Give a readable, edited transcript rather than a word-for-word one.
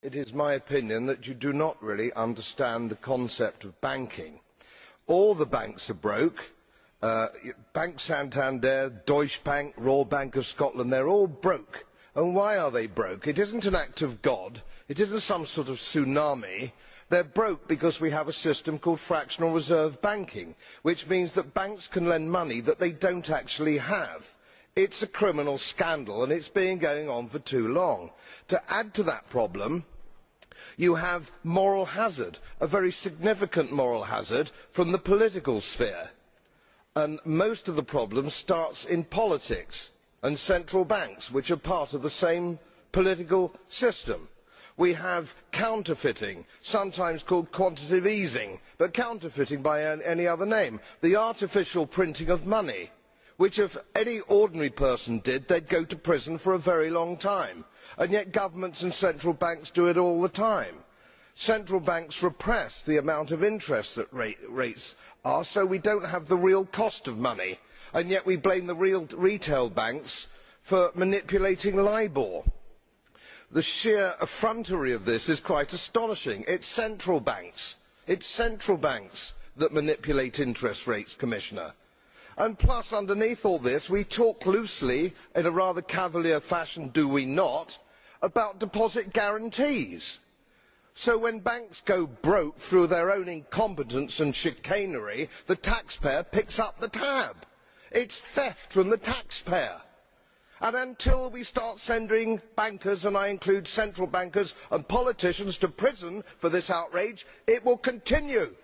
It is my opinion that you do not really understand the concept of banking. All the banks are broke. Bank Santander, Deutsche Bank, Royal Bank of Scotland, they're all broke. And why are they broke? It isn't an act of God. It isn't some sort of tsunami. They're broke because we have a system called fractional reserve banking, which means that banks can lend money that they don't actually have. It's a criminal scandal and it's been going on for too long. To add to that problem, you have moral hazard, a very significant moral hazard from the political sphere. And most of the problem starts in politics and central banks, which are part of the same political system. We have counterfeiting, sometimes called quantitative easing, but counterfeiting by any other name. The artificial printing of money, which if any ordinary person did, they'd go to prison for a very long time. And yet governments and central banks do it all the time. Central banks repress the amount of interest that rates are, so we don't have the real cost of money. And yet we blame the real retail banks for manipulating LIBOR. The sheer effrontery of this is quite astonishing. It's central banks that manipulate interest rates, Commissioner. And plus, underneath all this, we talk loosely, in a rather cavalier fashion, do we not, about deposit guarantees. So when banks go broke through their own incompetence and chicanery, the taxpayer picks up the tab. It's theft from the taxpayer. And until we start sending bankers, and I include central bankers and politicians, to prison for this outrage, it will continue.